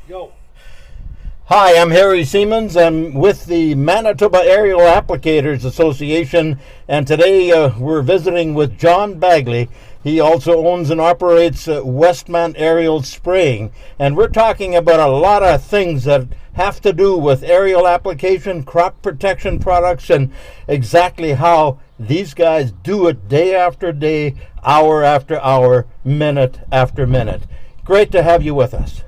Go. Hi, I'm Harry Siemens. I'm with the Manitoba Aerial Applicators Association, and today we're visiting with Jon Bagley. He also owns and operates Westman Aerial Spraying, and we're talking about a lot of things that have to do with aerial application, crop protection products, and exactly how these guys do it day after day, hour after hour, minute after minute. Great to have you with us.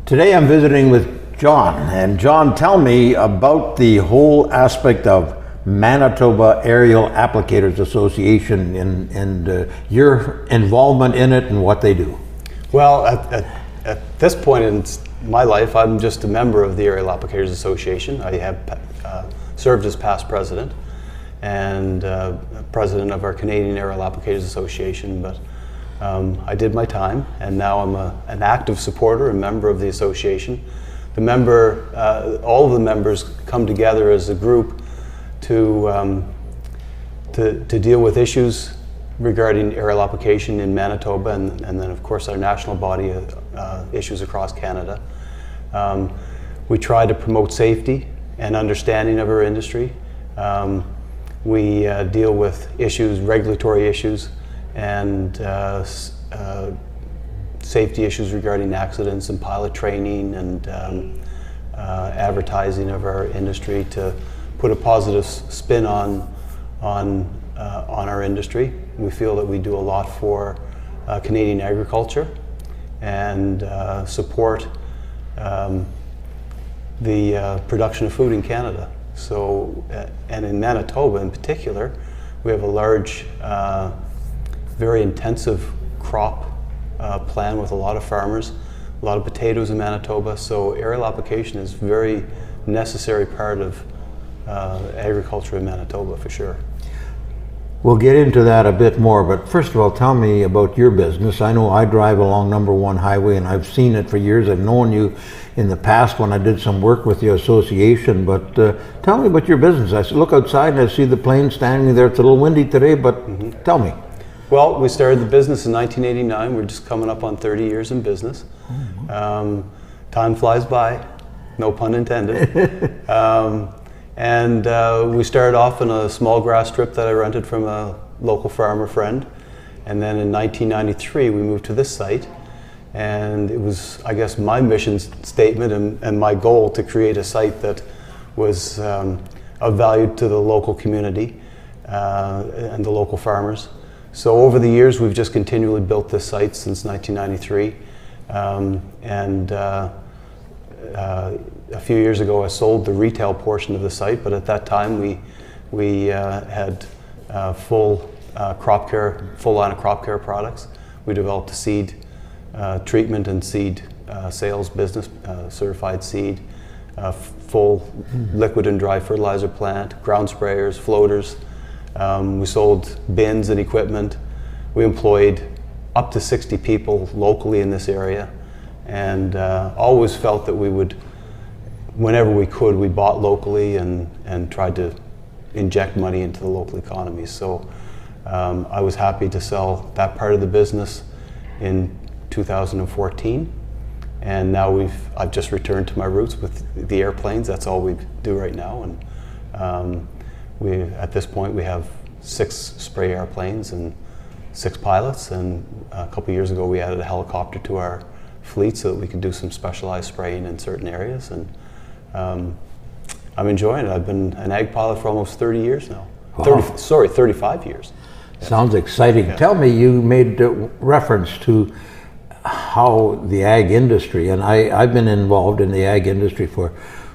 Today I'm visiting with Jon, and Jon, tell me about the whole aspect of Manitoba Aerial Applicators Association and your involvement in it and what they do. Well, at this point in my life, I'm just a member of the Aerial Applicators Association. I have served as past president and president of our Canadian Aerial Applicators Association, but I did my time, and now I'm an active supporter and member of the association. All of the members come together as a group to deal with issues regarding aerial application in Manitoba, and then of course our national body issues across Canada. We try to promote safety and understanding of our industry. We deal with regulatory issues, and safety issues regarding accidents and pilot training and advertising of our industry to put a positive spin on our industry. We feel that we do a lot for Canadian agriculture and support the production of food in Canada. So, and in Manitoba in particular, we have a large very intensive crop plan with a lot of farmers, a lot of potatoes in Manitoba, so aerial application is a very necessary part of agriculture in Manitoba for sure. We'll get into that a bit more, but first of all, tell me about your business. I know I drive along number 1 highway and I've seen it for years. I've known you in the past when I did some work with the association, but tell me about your business. I look outside and I see the plane standing there. It's a little windy today, but tell me. Well, we started the business in 1989. We're just coming up on 30 years in business. Time flies by, no pun intended. And we started off in a small grass strip that I rented from a local farmer friend. And then in 1993, we moved to this site. And it was, I guess, my mission statement and my goal to create a site that was of value to the local community and the local farmers. So over the years, we've just continually built this site since 1993. A few years ago, I sold the retail portion of the site, but at that time, we had full line of crop care products. We developed a seed treatment and seed sales business, certified seed, full liquid and dry fertilizer plant, ground sprayers, floaters. We sold bins and equipment. We employed up to 60 people locally in this area, and always felt that we would, whenever we could, we bought locally and tried to inject money into the local economy. So I was happy to sell that part of the business in 2014, and now I've just returned to my roots with the airplanes. That's all we do right now, and at this point we have 6 spray airplanes and 6 pilots, and a couple years ago we added a helicopter to our fleet so that we could do some specialized spraying in certain areas, and I'm enjoying it. I've been an ag pilot for almost 30 years now. Wow. 35 years. Sounds exciting. Yeah. Tell me, you made reference to how the ag industry, and I've been involved in the ag industry for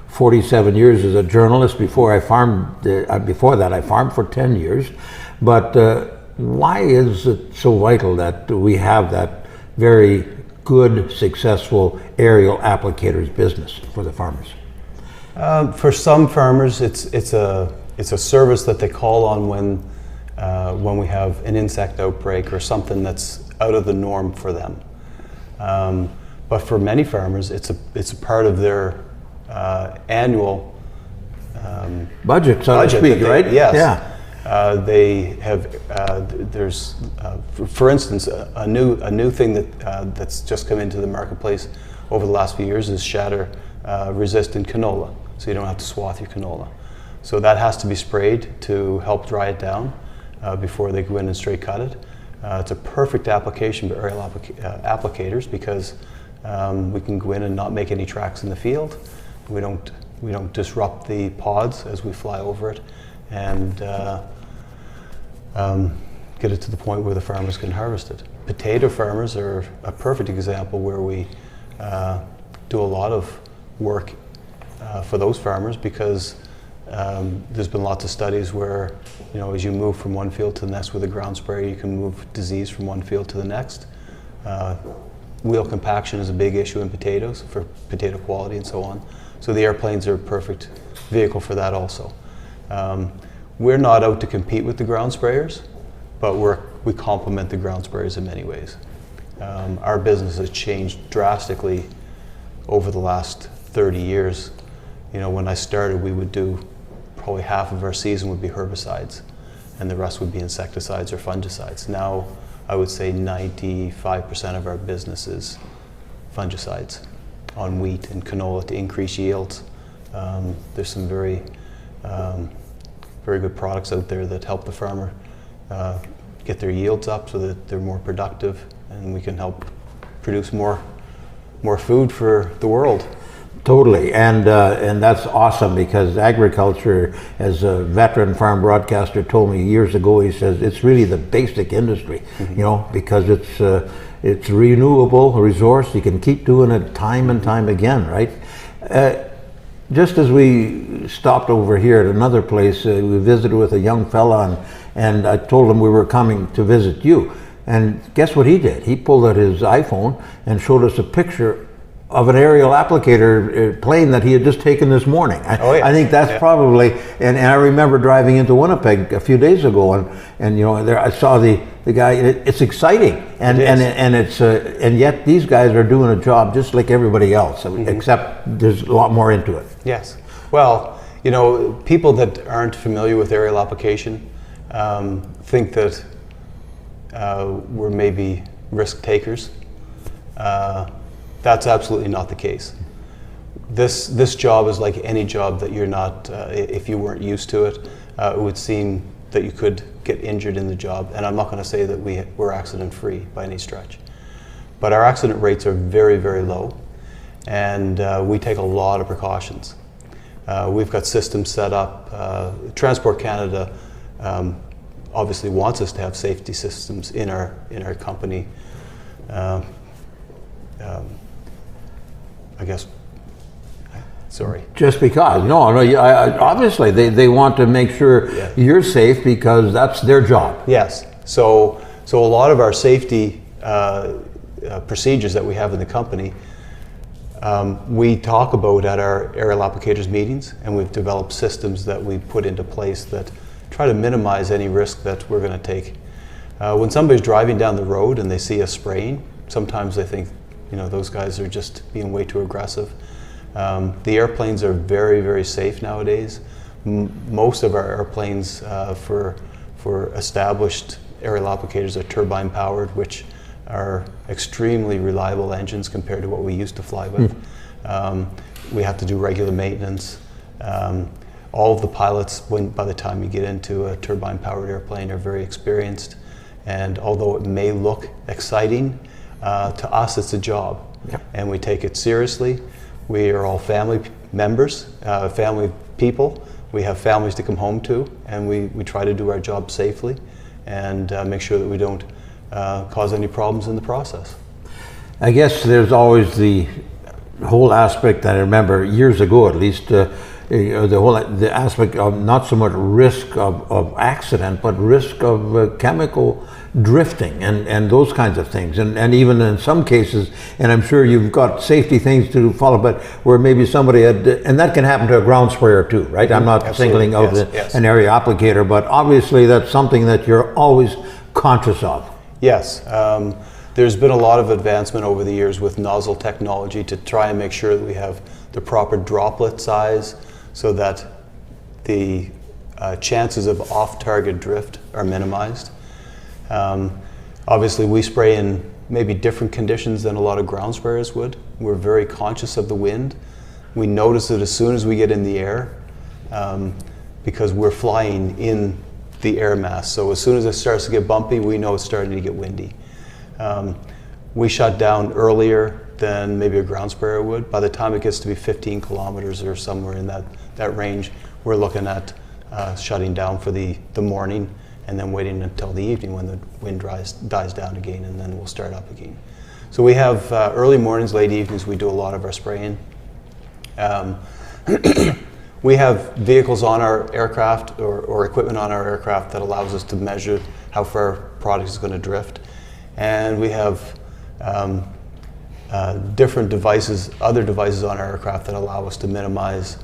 47 years as a journalist. Before that I farmed for 10 years. But why is it so vital that we have that very good, successful aerial applicators business for the farmers? For some farmers, it's a service that they call on when we have an insect outbreak or something that's out of the norm for them. But for many farmers, it's a part of their annual budget, so to speak, right? Yes. Yeah. They have there's for instance a new thing that's just come into the marketplace over the last few years is Shatter-Resistant Canola. So you don't have to swath your canola. So that has to be sprayed to help dry it down before they go in and straight cut it. It's a perfect application for aerial applicators because we can go in and not make any tracks in the field. We don't disrupt the pods as we fly over it, and get it to the point where the farmers can harvest it. Potato farmers are a perfect example where we do a lot of work for those farmers because there's been lots of studies where, you know, as you move from one field to the next with a ground sprayer, you can move disease from one field to the next. Wheel compaction is a big issue in potatoes for potato quality and so on. So the airplanes are a perfect vehicle for that also. We're not out to compete with the ground sprayers, but we complement the ground sprayers in many ways. Our business has changed drastically over the last 30 years. You know, when I started, we would do probably half of our season would be herbicides, and the rest would be insecticides or fungicides. Now, I would say 95% of our business is fungicides on wheat and canola to increase yields. There's some very good products out there that help the farmer get their yields up so that they're more productive, and we can help produce more food for the world. Totally, and that's awesome because agriculture, as a veteran farm broadcaster told me years ago, he says it's really the basic industry, you know, because it's renewable resource. You can keep doing it time and time again, right? Just as we stopped over here at another place, we visited with a young fella, and I told him we were coming to visit you. And guess what he did? He pulled out his iPhone and showed us a picture of an aerial applicator plane that he had just taken this morning. I think that's probably, and I remember driving into Winnipeg a few days ago, and you know, there I saw the guy. It's exciting, and yet these guys are doing a job just like everybody else, except there's a lot more into it. Yes. Well, you know, people that aren't familiar with aerial application think that we're maybe risk takers. That's absolutely not the case. This job is like any job that you're not, if you weren't used to it, it would seem that you could get injured in the job. And I'm not going to say that we're accident free by any stretch. But our accident rates are very, very low. And we take a lot of precautions. We've got systems set up. Transport Canada obviously wants us to have safety systems in our company. I guess, sorry. Just because, no, obviously they want to make sure you're safe because that's their job. Yes, so a lot of our safety procedures that we have in the company, we talk about at our aerial applicators meetings, and we've developed systems that we put into place that try to minimize any risk that we're going to take. When somebody's driving down the road and they see us spraying, sometimes they think, you know, those guys are just being way too aggressive. The airplanes are very, very safe nowadays. Most of our airplanes for established aerial applicators are turbine powered, which are extremely reliable engines compared to what we used to fly with. We have to do regular maintenance. All of the pilots, by the time you get into a turbine powered airplane, are very experienced. And although it may look exciting, to us it's a job, and we take it seriously. We are all family members, family people. We have families to come home to, and we try to do our job safely and make sure that we don't cause any problems in the process. I guess there's always the whole aspect that I remember years ago, at least, the aspect of not so much risk of accident, but risk of chemical drifting and those kinds of things, and even in some cases, and I'm sure you've got safety things to follow, but where maybe somebody had, and that can happen to a ground sprayer too, right? I'm not singling out an area applicator, but obviously that's something that you're always conscious of. Yes, there's been a lot of advancement over the years with nozzle technology to try and make sure that we have the proper droplet size so that the chances of off-target drift are minimized. Obviously, we spray in maybe different conditions than a lot of ground sprayers would. We're very conscious of the wind. We notice it as soon as we get in the air because we're flying in the air mass. So as soon as it starts to get bumpy, we know it's starting to get windy. We shut down earlier than maybe a ground sprayer would. By the time it gets to be 15 kilometers or somewhere in that range, we're looking at shutting down for the morning and then waiting until the evening when the wind dies down again, and then we'll start up again. So we have early mornings, late evenings, we do a lot of our spraying. We have vehicles on our aircraft or equipment on our aircraft that allows us to measure how far product is going to drift. And we have different devices, other devices on our aircraft that allow us to minimize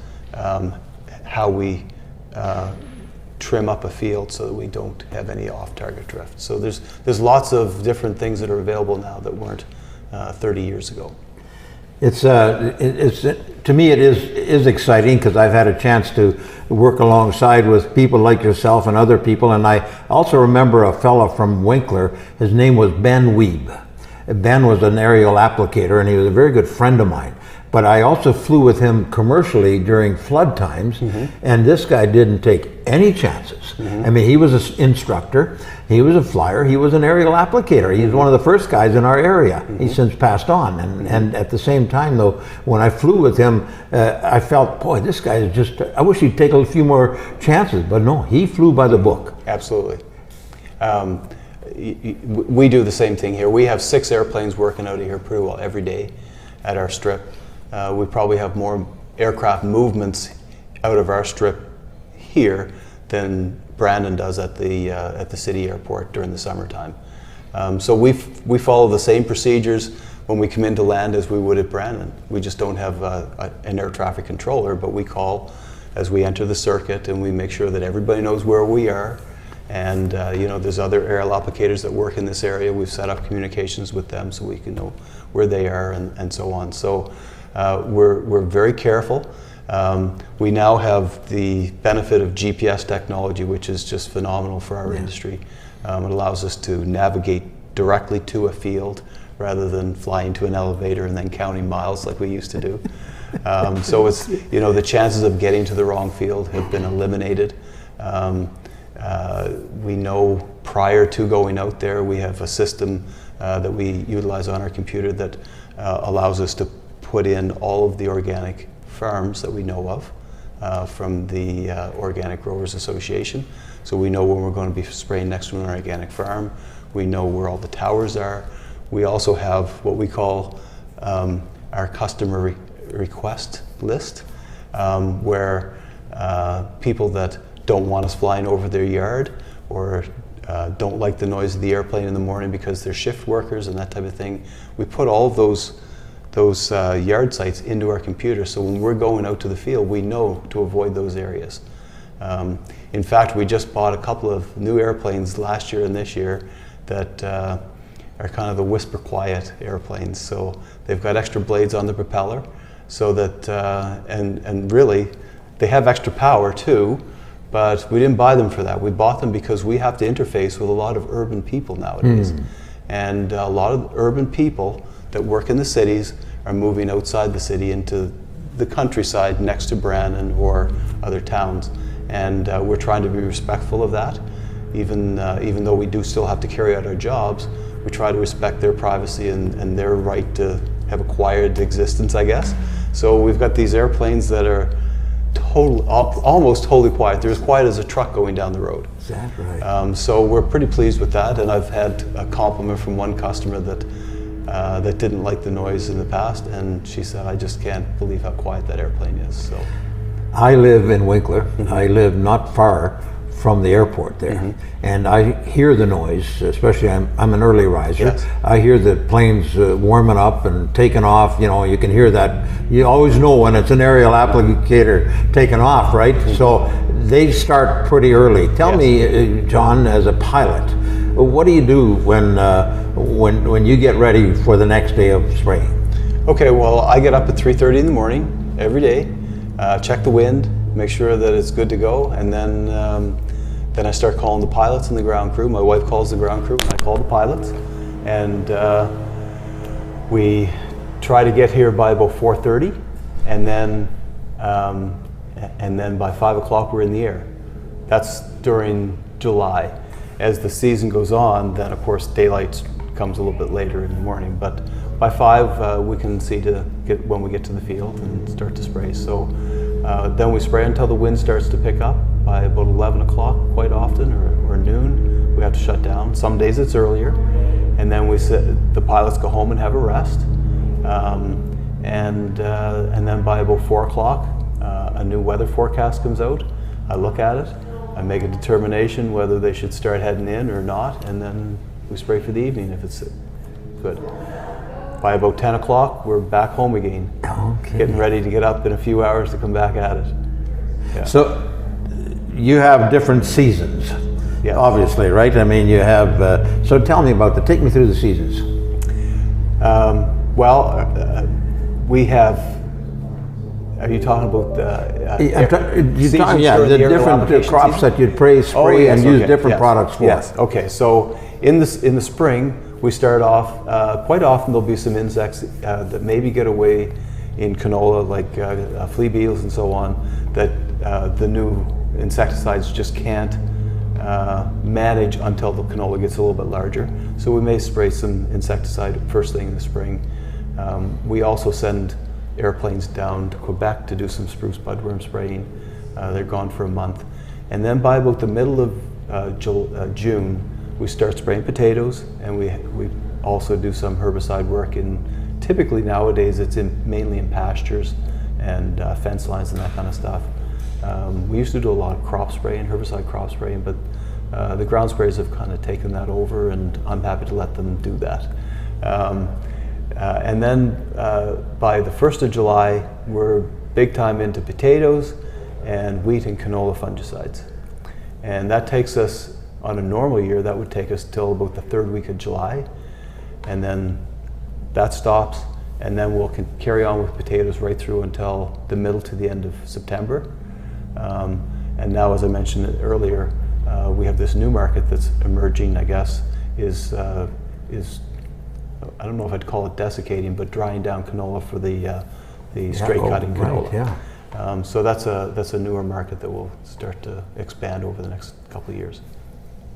how we trim up a field so that we don't have any off-target drift. So there's lots of different things that are available now that weren't 30 years ago. It's to me it is exciting because I've had a chance to work alongside with people like yourself and other people, and I also remember a fellow from Winkler. His name was Ben Weeb. Ben was an aerial applicator, and he was a very good friend of mine. But I also flew with him commercially during flood times, and this guy didn't take any chances. I mean, he was an instructor, he was a flyer, he was an aerial applicator. He was one of the first guys in our area. He's since passed on, and at the same time, though, when I flew with him, I felt, boy, this guy is just, I wish he'd take a few more chances, but no, he flew by the book. Absolutely. We do the same thing here. We have 6 airplanes working out of here pretty well every day at our strip. We probably have more aircraft movements out of our strip here than Brandon does at the city airport during the summertime. So we follow the same procedures when we come into land as we would at Brandon. We just don't have an air traffic controller, but we call as we enter the circuit, and we make sure that everybody knows where we are. And you know, there's other aerial applicators that work in this area. We've set up communications with them so we can know where they are and so on. So we're very careful. We now have the benefit of GPS technology, which is just phenomenal for our industry. It allows us to navigate directly to a field rather than flying to an elevator and then counting miles like we used to do. So it's, you know, the chances of getting to the wrong field have been eliminated. We know prior to going out there, we have a system that we utilize on our computer that allows us to put in all of the organic farms that we know of from the Organic Growers Association. So we know when we're going to be spraying next to an organic farm. We know where all the towers are. We also have what we call our customer request list, where people that don't want us flying over their yard or don't like the noise of the airplane in the morning because they're shift workers and that type of thing. We put all of those yard sites into our computer, so when we're going out to the field, we know to avoid those areas. In fact, we just bought a couple of new airplanes last year and this year that are kind of the whisper quiet airplanes. So they've got extra blades on the propeller, so that and really they have extra power too. But we didn't buy them for that. We bought them because we have to interface with a lot of urban people nowadays. And a lot of urban people that work in the cities are moving outside the city into the countryside next to Brandon or other towns. And we're trying to be respectful of that. Even though we do still have to carry out our jobs, we try to respect their privacy and their right to have a quiet existence, I guess. So we've got these airplanes that are almost totally quiet. They're as quiet as a truck going down the road. Is that right? So we're pretty pleased with that, and I've had a compliment from one customer that that didn't like the noise in the past, and she said, "I just can't believe how quiet that airplane is." So, I live in Winkler. I live not far from the airport there, and I hear the noise. Especially, I'm an early riser. Yes. I hear the planes warming up and taking off. You know, you can hear that. You always know when it's an aerial applicator taking off, right? So they start pretty early. Tell me, John, as a pilot, what do you do when you get ready for the next day of spraying? Okay, well, I get up at 3:30 in the morning every day, check the wind, make sure that it's good to go, and then I start calling the pilots and the ground crew. My wife calls the ground crew, and I call the pilots, and we try to get here by about 4:30, and then by 5 o'clock we're in the air. That's during July. As the season goes on, then of course daylight comes a little bit later in the morning, but by 5 we can see to get when we get to the field and start to spray. So then we spray until the wind starts to pick up. By about 11 o'clock quite often, or noon, we have to shut down. Some days it's earlier, and then the pilots go home and have a rest. And then by about 4 o'clock, a new weather forecast comes out. I look at it, I make a determination whether they should start heading in or not, and then we spray for the evening if it's good. By about 10 o'clock, we're back home again, getting ready to get up in a few hours to come back at it. Yeah. So you have different seasons, yeah. Obviously, right? I mean, you have, so tell me take me through the seasons. We have, are you talking about the different crops that you'd spray and use different products for? Yes, okay. So in the spring, we start off, quite often there'll be some insects that maybe get away in canola, like flea beetles and so on, that the new insecticides just can't manage until the canola gets a little bit larger. So we may spray some insecticide first thing in the spring. We also send airplanes down to Quebec to do some spruce budworm spraying. They're gone for a month. And then by about the middle of June, we start spraying potatoes, and we also do some herbicide work typically nowadays it's mainly in pastures and fence lines and that kind of stuff. We used to do a lot of crop spraying, herbicide crop spraying, but the ground sprayers have kind of taken that over, and I'm happy to let them do that. And then by the 1st of July, we're big time into potatoes and wheat and canola fungicides. And that takes us, on a normal year, that would take us till about the 3rd week of July. And then that stops, and then we'll carry on with potatoes right through until the middle to the end of September. And now, as I mentioned earlier, we have this new market that's emerging, I guess, is I don't know if I'd call it desiccating, but drying down canola for the straight cutting canola. Right, yeah. So that's a newer market that will start to expand over the next couple of years.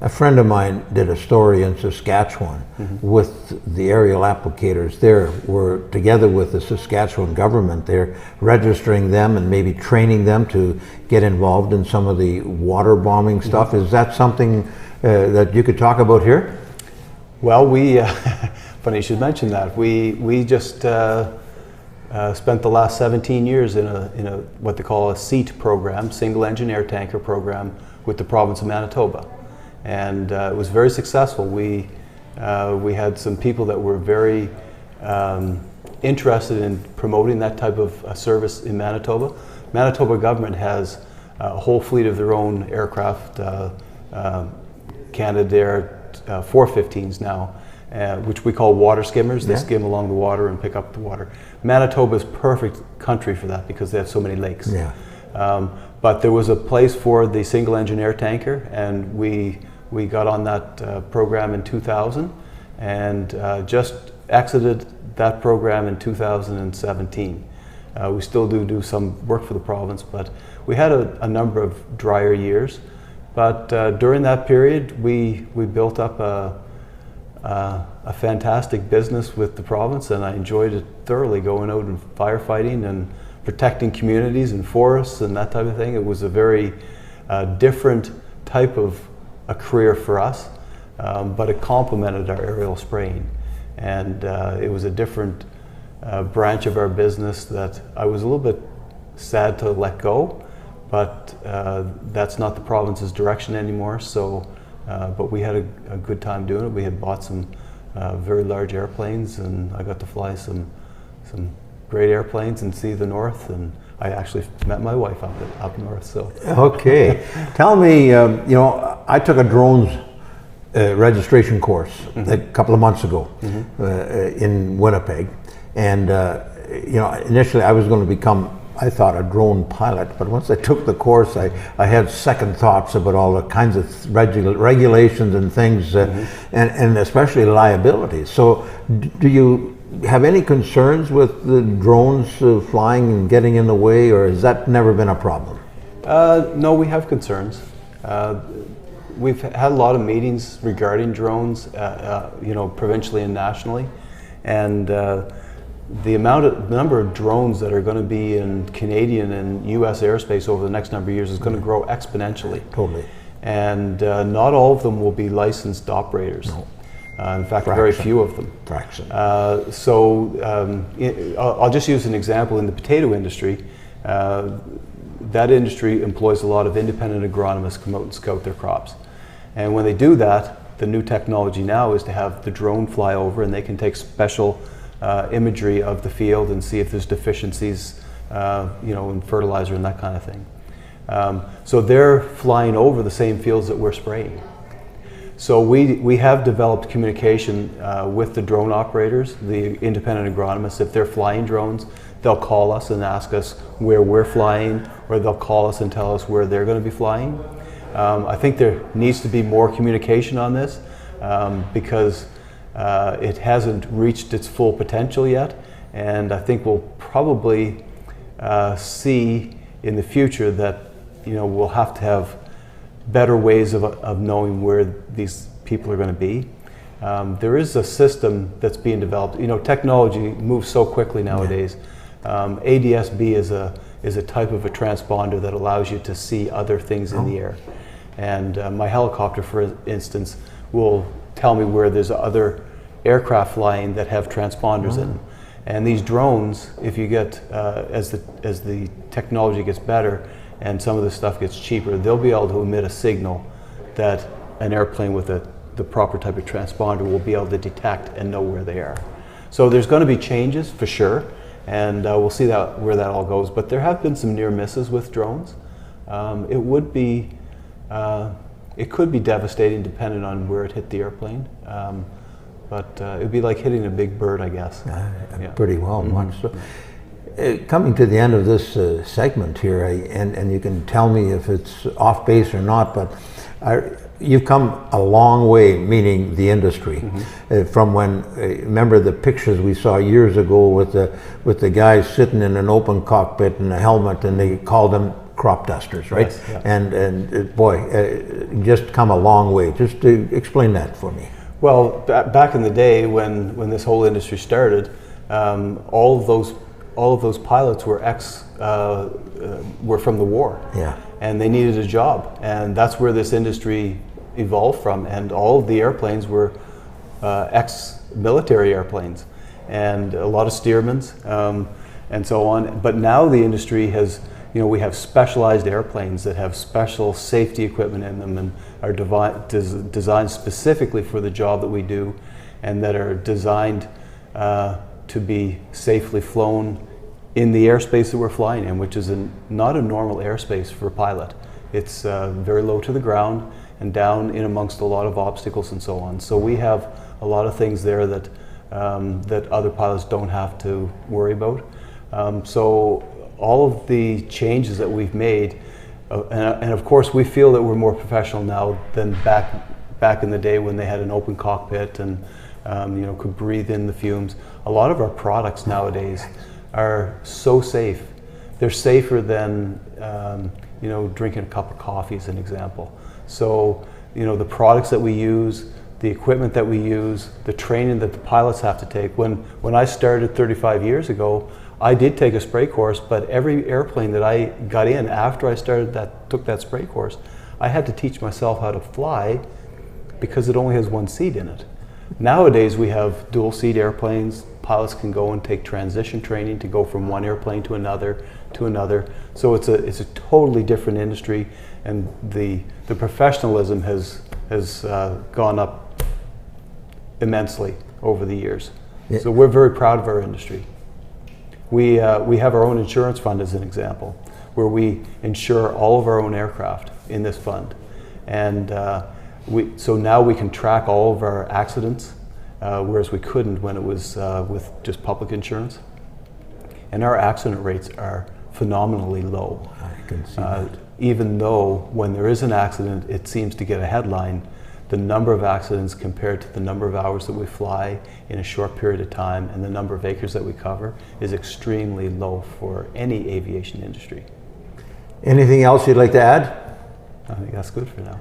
A friend of mine did a story in Saskatchewan with the aerial applicators there. We're together with the Saskatchewan government. They're registering them and maybe training them to get involved in some of the water bombing stuff. Is that something that you could talk about here? Well, we funny you should mention that. We just spent the last 17 years in a what they call a SEAT program, single engine air tanker program, with the province of Manitoba. And it was very successful. We had some people that were very interested in promoting that type of service in Manitoba. Manitoba government has a whole fleet of their own aircraft, Canadair 415s now, which we call water skimmers. They skim along the water and pick up the water. Manitoba is perfect country for that because they have so many lakes. Yeah. But there was a place for the single engine air tanker, and we got on that program in 2000 and just exited that program in 2017. We still do some work for the province, but we had a number of drier years. But during that period, we built up a fantastic business with the province, and I enjoyed it thoroughly, going out and firefighting and protecting communities and forests and that type of thing. It was a very different type of a career for us, but it complemented our aerial spraying. And it was a different branch of our business that I was a little bit sad to let go, but that's not the province's direction anymore. So, but we had a good time doing it. We had bought some very large airplanes, and I got to fly some great airplanes and see the north, and I actually met my wife up north. So okay, tell me, I took a drones registration course a couple of months ago in Winnipeg, and initially I was going to become I thought a drone pilot, but once I took the course, I had second thoughts about all the kinds of regulations and things, and especially liabilities. So do you have any concerns with the drones flying and getting in the way, or has that never been a problem? No, we have concerns. We've had a lot of meetings regarding drones, provincially and nationally, and the number of drones that are going to be in Canadian and U.S. airspace over the next number of years is going to grow exponentially. Totally. And not all of them will be licensed operators. No. In fact, very few of them. Fraction. I'll just use an example in the potato industry. That industry employs a lot of independent agronomists to come out and scout their crops. And when they do that, the new technology now is to have the drone fly over, and they can take special imagery of the field and see if there's deficiencies, in fertilizer and that kind of thing. So they're flying over the same fields that we're spraying. So we have developed communication with the drone operators, the independent agronomists. If they're flying drones, they'll call us and ask us where we're flying, or they'll call us and tell us where they're going to be flying. I think there needs to be more communication on this because it hasn't reached its full potential yet, and I think we'll probably see in the future that we'll have to have better ways of knowing where these people are going to be. There is a system that's being developed. Technology moves so quickly nowadays. ADS-B is a type of a transponder that allows you to see other things in the air. And my helicopter, for instance, will tell me where there's other aircraft flying that have transponders in them. And these drones, if you get, as the technology gets better and some of the stuff gets cheaper, they'll be able to emit a signal that an airplane with the proper type of transponder will be able to detect and know where they are. So there's going to be changes for sure, and we'll see where that all goes. But there have been some near misses with drones. It could be devastating depending on where it hit the airplane. But it would be like hitting a big bird, I guess. Pretty well. So, coming to the end of this segment here, and you can tell me if it's off base or not, but you've come a long way, meaning the industry, from when, remember the pictures we saw years ago with the guys sitting in an open cockpit and a helmet, and they called them crop dusters, right? Yes, yeah. And boy, just come a long way. Just to explain that for me. Well, back in the day when this whole industry started, all of those pilots were were from the war, and they needed a job, and that's where this industry evolved from. And all of the airplanes were ex-military airplanes, and a lot of steermans and so on. But now the industry has, we have specialized airplanes that have special safety equipment in them and are designed specifically for the job that we do, and that are designed to be safely flown in the airspace that we're flying in, which is not a normal airspace for a pilot. It's very low to the ground and down in amongst a lot of obstacles and so on. So we have a lot of things there that other pilots don't have to worry about. So all of the changes that we've made, and of course we feel that we're more professional now than back in the day when they had an open cockpit and could breathe in the fumes. A lot of our products nowadays are so safe. They're safer than drinking a cup of coffee, as an example. So the products that we use, the equipment that we use, the training that the pilots have to take. When I started 35 years ago, I did take a spray course, but every airplane that I got in after I took that spray course, I had to teach myself how to fly because it only has one seat in it. Nowadays we have dual seat airplanes. Pilots can go and take transition training to go from one airplane to another. So it's a totally different industry, and the professionalism has gone up immensely over the years. Yeah. So we're very proud of our industry. We have our own insurance fund, as an example, where we insure all of our own aircraft in this fund, and so now we can track all of our accidents, whereas we couldn't when it was with just public insurance. And our accident rates are phenomenally low. I can see that. Even though when there is an accident, it seems to get a headline, the number of accidents compared to the number of hours that we fly in a short period of time and the number of acres that we cover is extremely low for any aviation industry. Anything else you'd like to add? I think that's good for now.